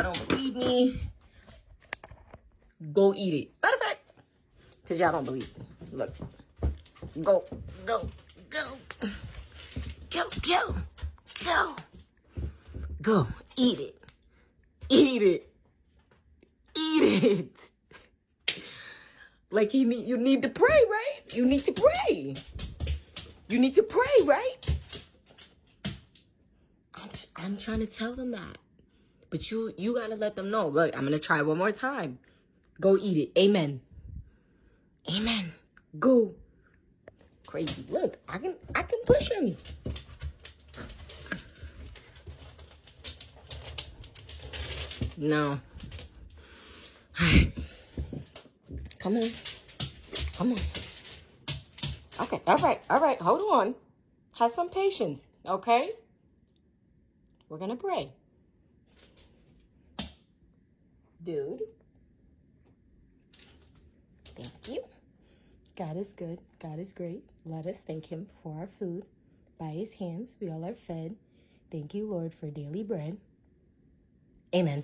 y'all don't believe me, go eat it. Matter of fact, because y'all don't believe me. Look. Go, go, go. Go, go, go. Go, eat it. Eat it. Eat it. Like you need to pray, right? You need to pray. You need to pray, right? I'm trying to tell them that. But you gotta let them know. Look, I'm gonna try one more time. Go eat it. Amen. Amen. Go. Crazy. Look, I can push him. No. Come on. Come on. Okay. All right. Hold on. Have some patience. Okay? We're gonna pray. Dude. Thank you. God is good. God is great. Let us thank him for our food. By his hands we all are fed. Thank you, Lord, for daily bread. Amen.